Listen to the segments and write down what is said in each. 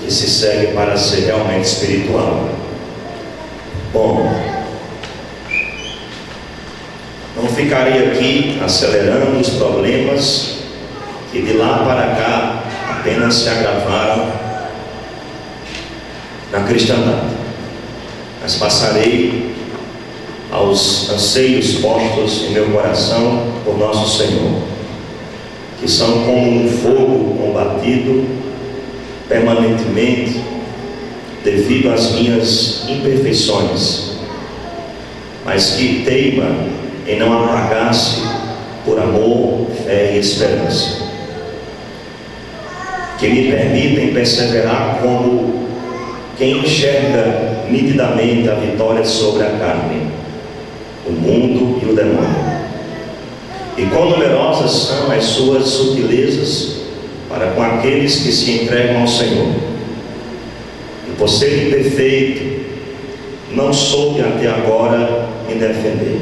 que se segue para ser realmente espiritual. Bom, não ficarei aqui acelerando os problemas que de lá para cá apenas se agravaram na cristandade, mas passarei aos anseios postos em meu coração por nosso Senhor, que são como um fogo combatido permanentemente devido às minhas imperfeições, mas que teima em não apagar-se por amor, fé e esperança, que me permitem perseverar como quem enxerga nitidamente a vitória sobre a carne, o mundo e o demônio. E quão numerosas são as suas sutilezas para com aqueles que se entregam ao Senhor. E por ser imperfeito, não soube até agora me defender.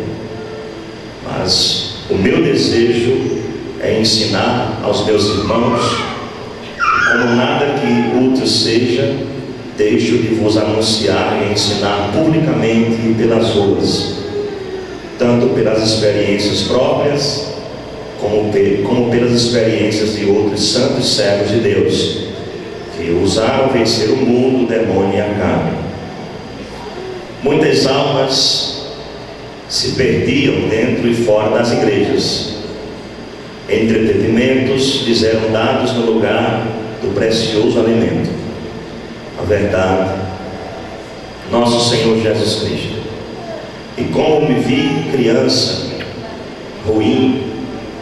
Mas o meu desejo é ensinar aos meus irmãos, e como nada que útil seja, deixo de vos anunciar e ensinar publicamente pelas ruas, tanto pelas experiências próprias, como pelas experiências de outros santos servos de Deus, que usaram vencer o mundo, o demônio e a carne. Muitas almas se perdiam dentro e fora das igrejas. Entretenimentos lhes eram dados no lugar do precioso alimento, a verdade, nosso Senhor Jesus Cristo. E como me vi criança, ruim,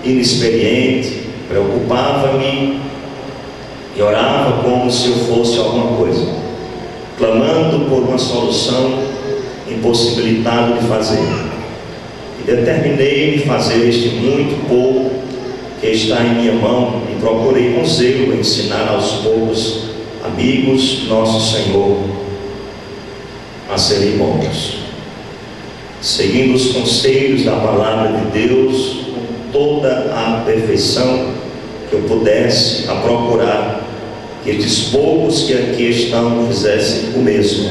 inexperiente, preocupava-me e orava como se eu fosse alguma coisa, clamando por uma solução impossibilitado de fazer. E determinei-me fazer este muito pouco que está em minha mão e procurei com zelo ensinar aos poucos amigos nosso Senhor a serem bons, seguindo os conselhos da palavra de Deus com toda a perfeição que eu pudesse a procurar que estes poucos que aqui estão fizessem o mesmo.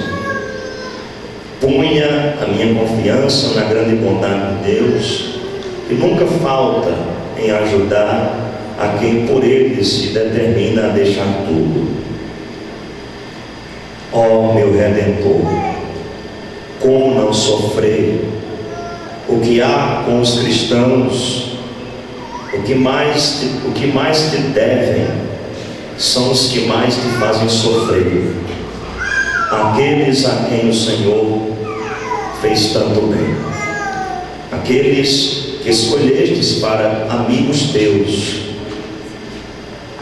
Punha a minha confiança na grande bondade de Deus, que nunca falta em ajudar a quem por ele se determina a deixar tudo. Ó meu Redentor, como não sofrer? O que há com os cristãos, o que mais te devem, são os que mais te fazem sofrer, aqueles a quem o Senhor fez tanto bem, aqueles que escolhestes para amigos teus,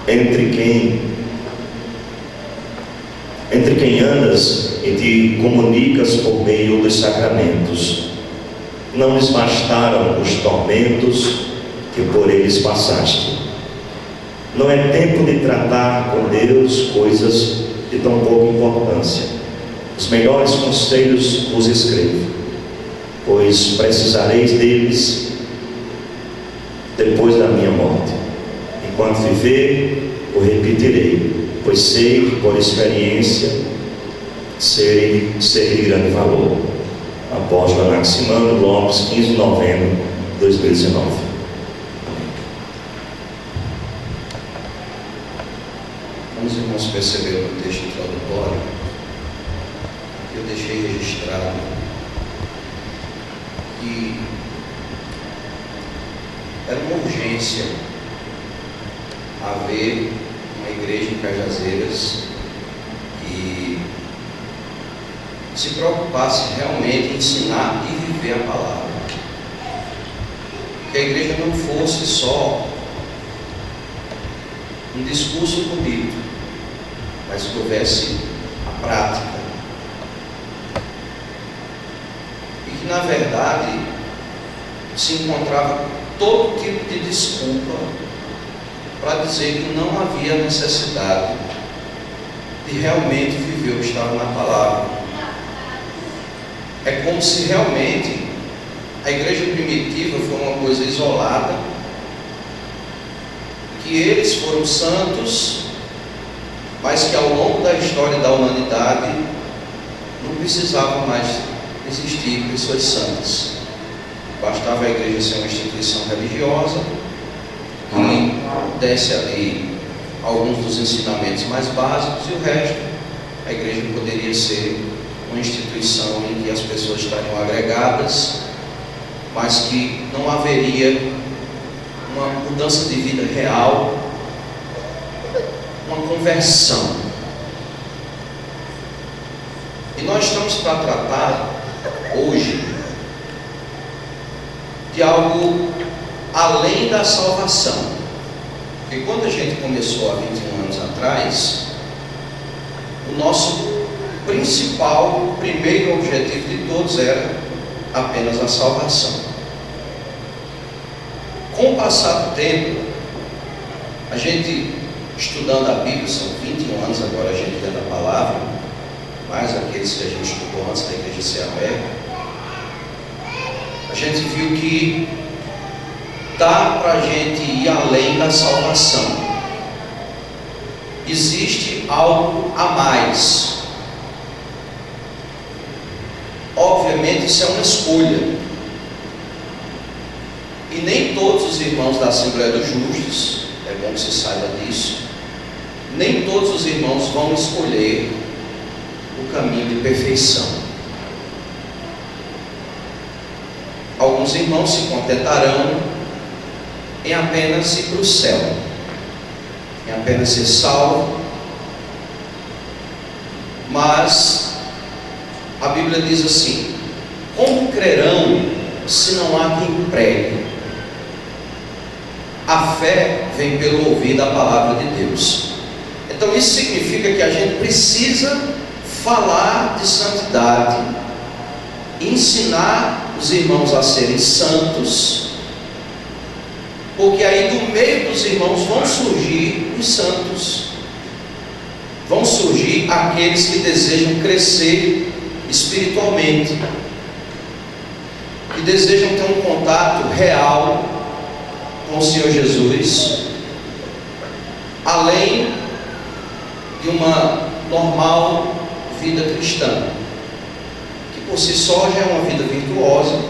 entre quem andas e te comunicas por meio dos sacramentos. Não lhes bastaram os tormentos que por eles passaste. Não é tempo de tratar com Deus coisas de tão pouca importância. Os melhores conselhos vos escrevo, pois precisareis deles depois da minha morte. Enquanto viver, o repetirei, pois sei que por experiência serem de grande valor. Apóstolo Anaximandro Lopes, 15 de novembro de 2019. Vamos, irmãos, perceber no texto introdutório que eu deixei registrado que era uma urgência haver uma igreja em Cajazeiras que se preocupasse realmente em ensinar e viver a palavra. Que a igreja não fosse só um discurso bonito, mas que houvesse a prática. E que na verdade se encontrava todo tipo de desculpa para dizer que não havia necessidade de realmente viver o que estava na palavra. É como se realmente a igreja primitiva foi uma coisa isolada, que eles foram santos, mas que ao longo da história da humanidade não precisava mais existir pessoas santas. Bastava a igreja ser uma instituição religiosa que desse ali alguns dos ensinamentos mais básicos, e o resto, a igreja poderia ser uma instituição em que as pessoas estariam agregadas, mas que não haveria uma mudança de vida real, uma conversão. E nós estamos para tratar hoje de algo além da salvação. Porque quando a gente começou há 21 anos atrás, o nosso primeiro objetivo de todos era apenas a salvação. Com o passar do tempo, a gente estudando a Bíblia, são 21 anos agora a gente lendo a palavra, mais aqueles que a gente estudou antes da igreja ser aberta, a gente viu que dá para a gente ir além da salvação. Existe algo a mais. Obviamente isso é uma escolha. E nem todos os irmãos da Assembleia dos Justos, é bom que você saiba disso, nem todos os irmãos vão escolher o caminho de perfeição. Alguns irmãos se contentarão em apenas ir para o céu, em apenas ser salvo, mas a Bíblia diz assim: como crerão se não há quem pregue? A fé vem pelo ouvir da palavra de Deus. Então isso significa que a gente precisa falar de santidade, ensinar os irmãos a serem santos, porque aí do meio dos irmãos vão surgir os santos, vão surgir aqueles que desejam crescer espiritualmente, que desejam ter um contato real com o Senhor Jesus, além de uma normal vida cristã, que por si só já é uma vida virtuosa,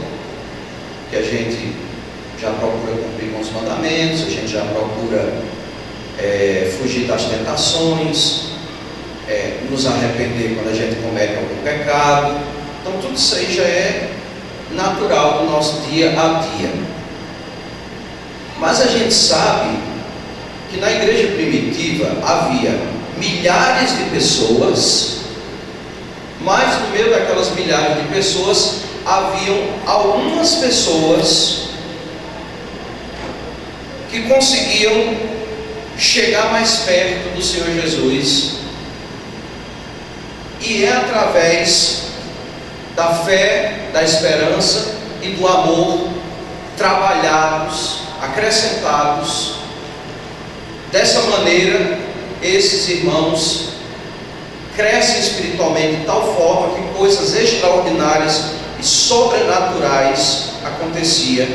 que a gente já procura cumprir com os mandamentos, a gente já procura fugir das tentações, nos arrepender quando a gente comete algum pecado. Então tudo isso aí já é natural do nosso dia a dia. Mas a gente sabe que na igreja primitiva havia milhares de pessoas, mas no meio daquelas milhares de pessoas haviam algumas pessoas que conseguiam chegar mais perto do Senhor Jesus, e é através da fé, da esperança e do amor trabalhados, acrescentados. Dessa maneira, esses irmãos crescem espiritualmente de tal forma que coisas extraordinárias e sobrenaturais aconteciam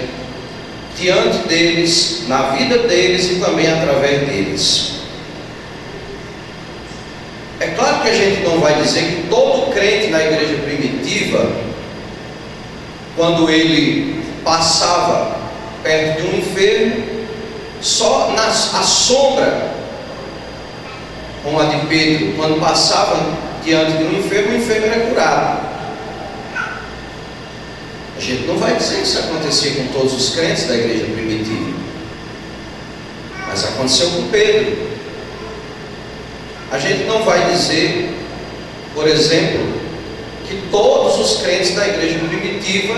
diante deles, na vida deles e também através deles. É claro que a gente não vai dizer que todo crente na igreja primitiva, quando ele passava perto de um enfermo, só à sombra, como a de Pedro, quando passava diante de um enfermo, o enfermo era curado. A gente não vai dizer que isso acontecia com todos os crentes da igreja primitiva, mas aconteceu com Pedro. A gente não vai dizer, por exemplo, que todos os crentes da igreja primitiva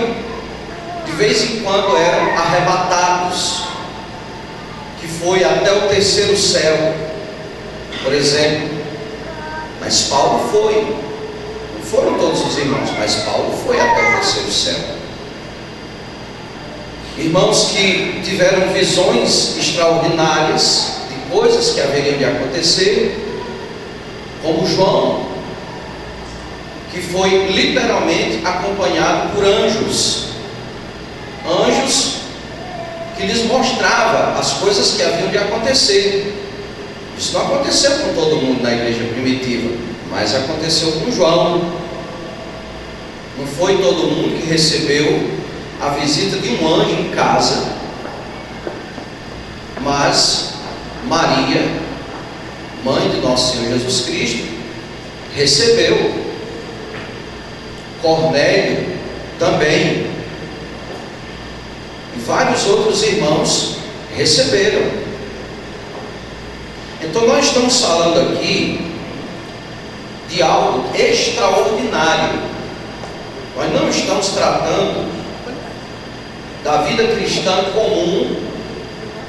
de vez em quando eram arrebatados, que foi até o terceiro céu, por exemplo. Mas Paulo foi. Não foram todos os irmãos, mas Paulo foi até o terceiro céu. Irmãos que tiveram visões extraordinárias de coisas que haveriam de acontecer, como João, que foi literalmente acompanhado por anjos que lhes mostravam as coisas que haviam de acontecer. Isso não aconteceu com todo mundo na igreja primitiva, mas aconteceu com João. Não foi todo mundo que recebeu a visita de um anjo em casa, mas Maria, mãe de nosso Senhor Jesus Cristo, recebeu. Cornélio também, e vários outros irmãos receberam. Então nós estamos falando aqui de algo extraordinário. Nós não estamos tratando da vida cristã comum,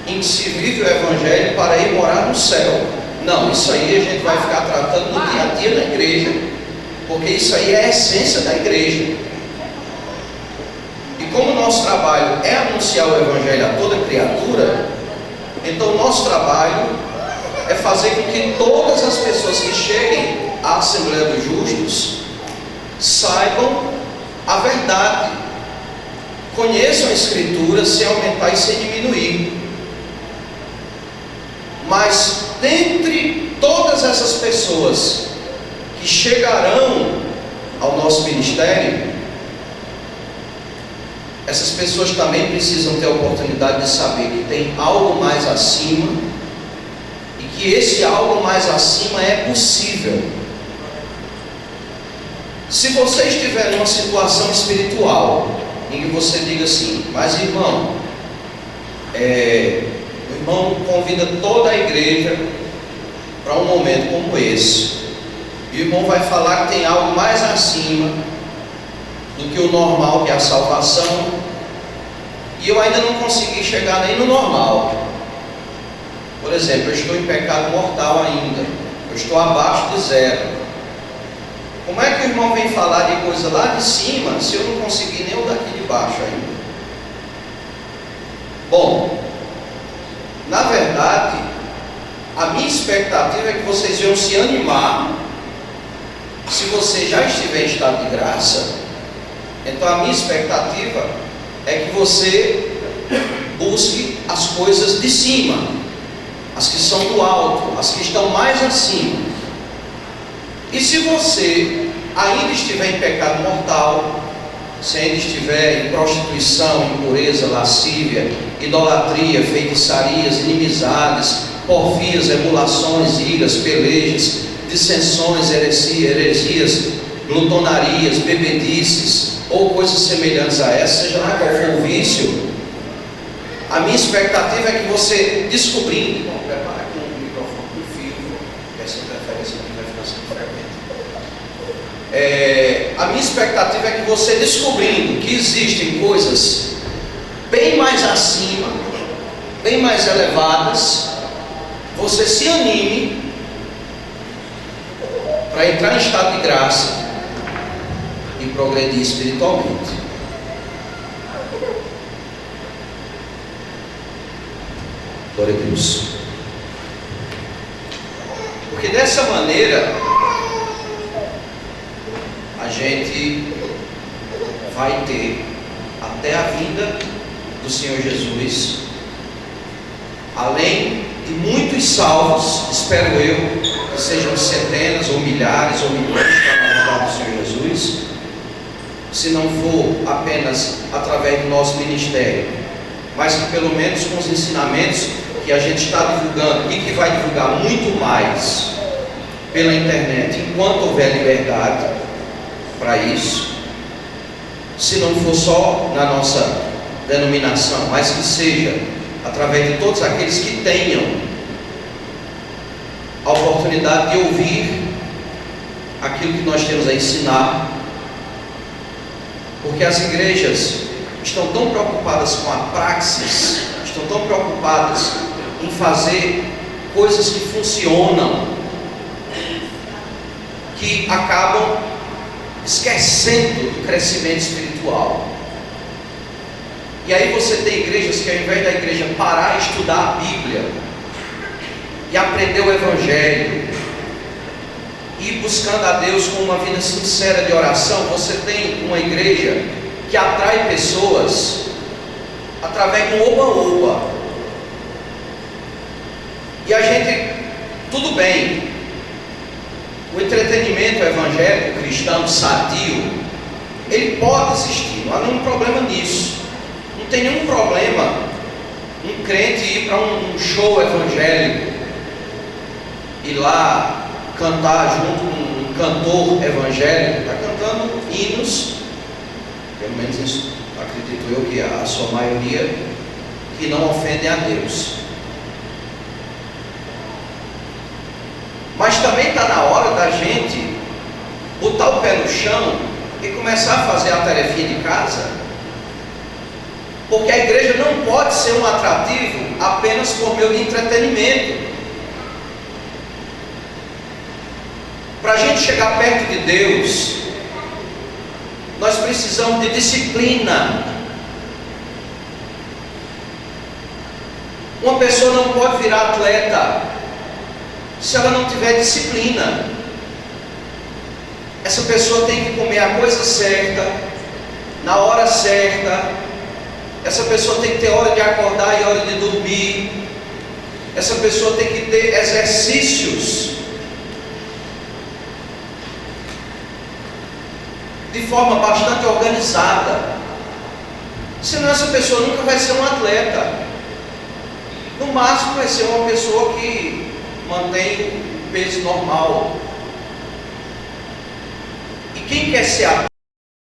em que se vive o Evangelho para ir morar no céu. Não, isso aí a gente vai ficar tratando no dia a dia na igreja, porque isso aí é a essência da igreja. E como o nosso trabalho é anunciar o Evangelho a toda criatura, então o nosso trabalho é fazer com que todas as pessoas que cheguem à Assembleia dos Justos saibam a verdade, conheçam a Escritura sem aumentar e sem diminuir. Mas dentre todas essas pessoas que chegarão ao nosso ministério, essas pessoas também precisam ter a oportunidade de saber que tem algo mais acima, e que esse algo mais acima é possível. Se você estiver em uma situação espiritual em que você diga assim: mas irmão, o irmão convida toda a igreja para um momento como esse, e o irmão vai falar que tem algo mais acima do que o normal, que é a salvação, e eu ainda não consegui chegar nem no normal. Por exemplo, eu estou em pecado mortal ainda, eu estou abaixo de zero. Como é que o irmão vem falar de coisa lá de cima, se eu não consegui nem o daqui de baixo ainda? Bom, na verdade, a minha expectativa é que vocês venham se animar. Se você já estiver em estado de graça, então a minha expectativa é que você busque as coisas de cima, as que são do alto, as que estão mais acima. E se você ainda estiver em pecado mortal, se ainda estiver em prostituição, impureza, lascívia, idolatria, feitiçarias, inimizades, porfias, emulações, iras, pelejas, dissensões, heresias, glutonarias, bebedices ou coisas semelhantes a essas, seja lá qual for o vício, a minha expectativa é que você, descobrindo, prepara aqui um microfone com fio, essa interferência aqui vai ficar sempre frequente. A minha expectativa é que você, descobrindo que existem coisas bem mais acima, bem mais elevadas, você se anime para entrar em estado de graça e progredir espiritualmente. Glória a Deus. Porque dessa maneira a gente vai ter até a vinda do Senhor Jesus, além de muitos salvos, espero eu, que sejam centenas ou milhares ou milhões para a vontade do Senhor Jesus, se não for apenas através do nosso ministério, mas que pelo menos com os ensinamentos que a gente está divulgando e que vai divulgar muito mais pela internet, enquanto houver liberdade para isso, se não for só na nossa denominação, mas que seja através de todos aqueles que tenham a oportunidade de ouvir aquilo que nós temos a ensinar, porque as igrejas estão tão preocupadas com a praxis, estão tão preocupadas em fazer coisas que funcionam, que acabam esquecendo do crescimento espiritual. E aí você tem igrejas que, ao invés da igreja parar e estudar a Bíblia e aprender o Evangelho e ir buscando a Deus com uma vida sincera de oração, você tem uma igreja que atrai pessoas através de um oba-oba. E a gente Tudo bem, o entretenimento evangélico cristão sadio, ele pode existir, não há nenhum problema nisso. Não tem nenhum problema um crente ir para um show evangélico, ir lá cantar junto com um cantor evangélico, está cantando hinos, pelo menos isso acredito eu que a sua maioria, que não ofendem a Deus. Mas também está na hora da gente botar o pé no chão e começar a fazer a tarefinha de casa, porque a igreja não pode ser um atrativo apenas por meio de entretenimento. Para a gente chegar perto de Deus, nós precisamos de disciplina. Uma pessoa não pode virar atleta se ela não tiver disciplina. Essa pessoa tem que comer a coisa certa, na hora certa. Essa pessoa tem que ter hora de acordar e hora de dormir. Essa pessoa tem que ter exercícios de forma bastante organizada. Senão essa pessoa nunca vai ser um atleta. No máximo vai ser uma pessoa que mantém o peso normal. E quem quer ser atleta